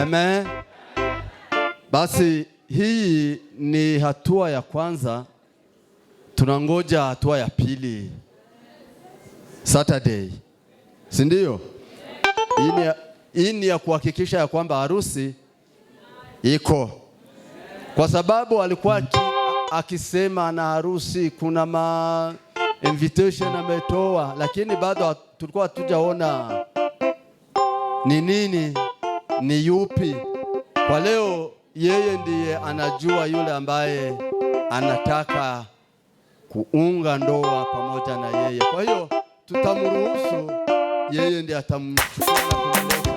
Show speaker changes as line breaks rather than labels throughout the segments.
Amen. Basi hii ni hatua ya kwanza, tunangoja hatua ya pili Saturday, si ndio? Hii ni ya kuhakikisha ya kwamba harusi iko, kwa sababu alikuwa akisema na harusi kuna invitation ametoa, lakini bado tulikuwa hatujaona ni nini, ni yupi. Kwa leo yeye ndiye anajua yule ambaye anataka kuunga ndoa pamoja na yeye. Kwa hiyo tutamruhusu yeye ndiye atamchukua na kumleta.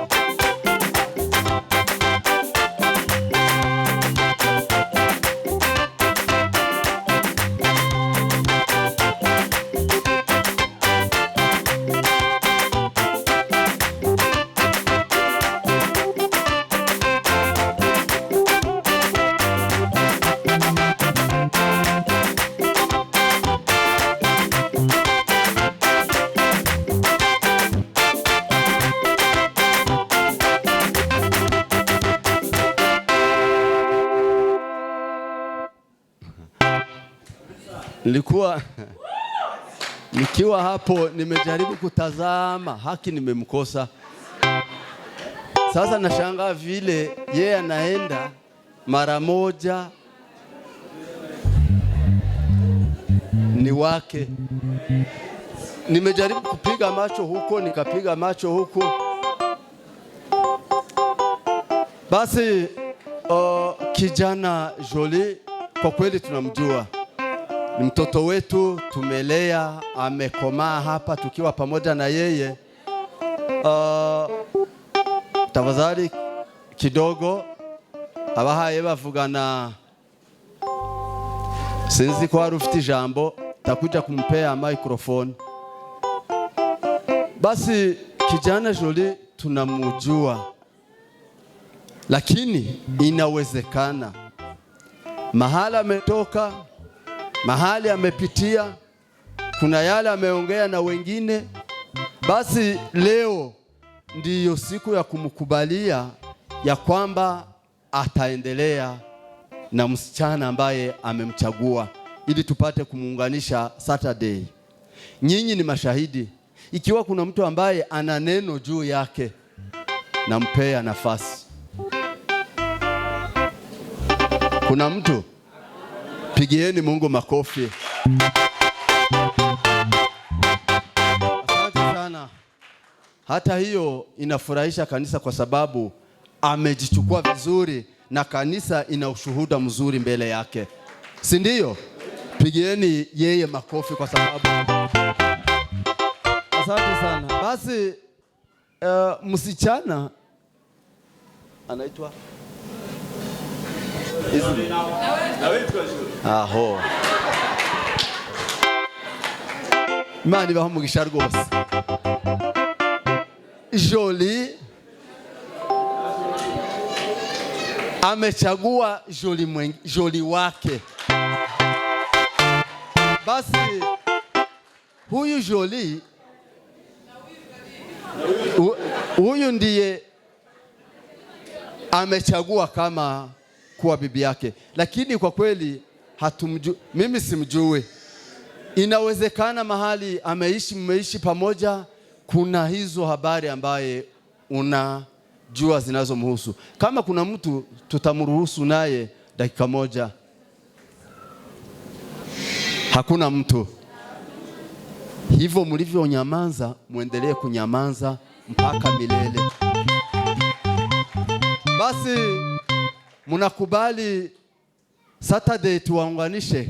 Nikiwa hapo nimejaribu kutazama Haki, nimemkosa. Sasa nashangaa vile yeye anaenda mara moja ni wake. Nimejaribu kupiga macho huko, nikapiga macho huko. Basi kijana Jolie kwa kweli tunamjua. Ni mtoto wetu, tumelea, amekomaa hapa tukiwa pamoja na yeye. Tafadhali kidogo abahaye bavugana, sinzi ko hari ufite ijambo, takuja kumpea microphone. Basi kijana Jolie tunamujua, lakini inawezekana mahali ametoka, mahali amepitia, kuna yale ameongea na wengine. Basi leo ndiyo siku ya kumkubalia ya kwamba ataendelea na msichana ambaye amemchagua, ili tupate kumuunganisha Saturday. Nyinyi ni mashahidi. Ikiwa kuna mtu ambaye ana neno juu yake, nampea nafasi. Kuna mtu? Pigieni Mungu makofi. Asante sana. Hata hiyo inafurahisha kanisa kwa sababu amejichukua vizuri na kanisa ina ushuhuda mzuri mbele yake, si ndio? Pigieni yeye makofi kwa sababu. Asante sana. Basi msichana anaitwa Aho. Imana ibaho umugisha rwose. Jolie amechagua Jolie wake. Basi huyu Jolie, huyu ndiye amechagua kama kuwa bibi yake, lakini kwa kweli hatumjui. Mimi simjui. Inawezekana mahali mmeishi pamoja, kuna hizo habari ambaye unajua zinazomhusu. Kama kuna mtu tutamruhusu naye dakika moja. Hakuna mtu. Hivyo mlivyonyamaza, muendelee kunyamaza mpaka milele. Basi munakubali Saturday tuwaunganishe?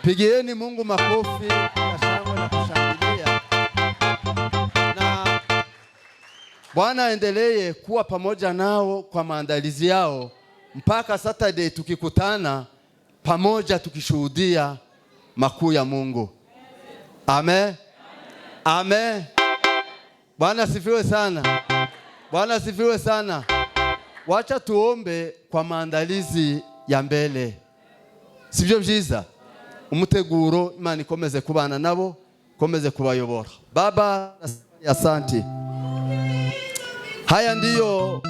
Pigieni Mungu makofi ya shangwe na kushangilia. Na Bwana endelee kuwa pamoja nao kwa maandalizi yao mpaka Saturday tukikutana pamoja tukishuhudia makuu ya Mungu. Amen. Amen. Bwana sifiwe sana. Bwana sifiwe sana. Wacha tuombe kwa maandalizi ya mbele. Sivyo byiza? Umuteguro Imana ikomeze kubana nabo, ikomeze kubayobora. Baba, asante. Haya ndiyo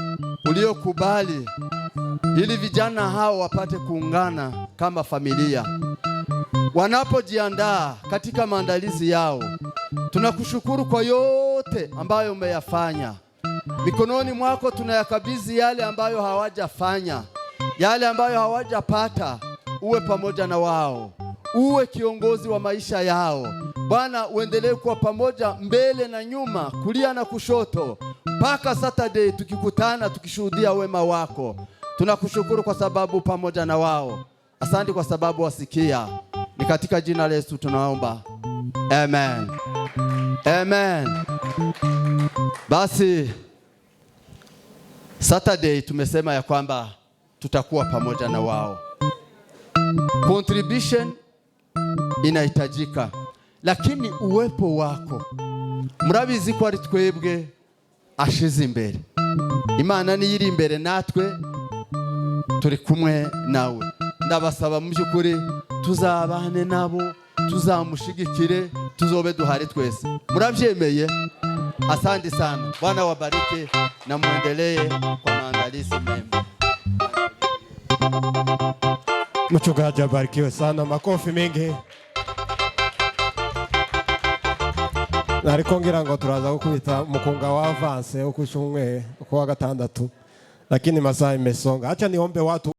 uliokubali ili vijana hao wapate kuungana kama familia wanapojiandaa katika maandalizi yao. Tunakushukuru kwa yote ambayo umeyafanya. Mikononi mwako tunayakabidhi yale ambayo hawajafanya, yale ambayo hawajapata. Uwe pamoja na wao, uwe kiongozi wa maisha yao Bwana. Uendelee kuwa pamoja mbele na nyuma, kulia na kushoto, mpaka Saturday tukikutana tukishuhudia wema wako. Tunakushukuru kwa sababu pamoja na wao. Asante kwa sababu wasikia. Ni katika jina la Yesu tunaomba, amen. Amen. Basi Saturday tumesema ya kwamba tutakuwa pamoja na wao. Contribution inahitajika, lakini uwepo wako, murabizi ko ari twebwe ashize imbere. Imana ni iri imbere natwe turi kumwe nawe. Ndabasaba mu by'ukuri tuzabane nabo, tuzamushigikire, tuzobe duhari twese. Murabyemeye? Asante sana. Bwana wabariki na muendelee kwa maandalizi mema.
Mchungaji abarikiwe sana, makofi mengi. Nariko ngira ngo turaza gukubita mukunga wa avance uko cyumwe kwa gatandatu, lakini masaa imesonga. Acha niombe watu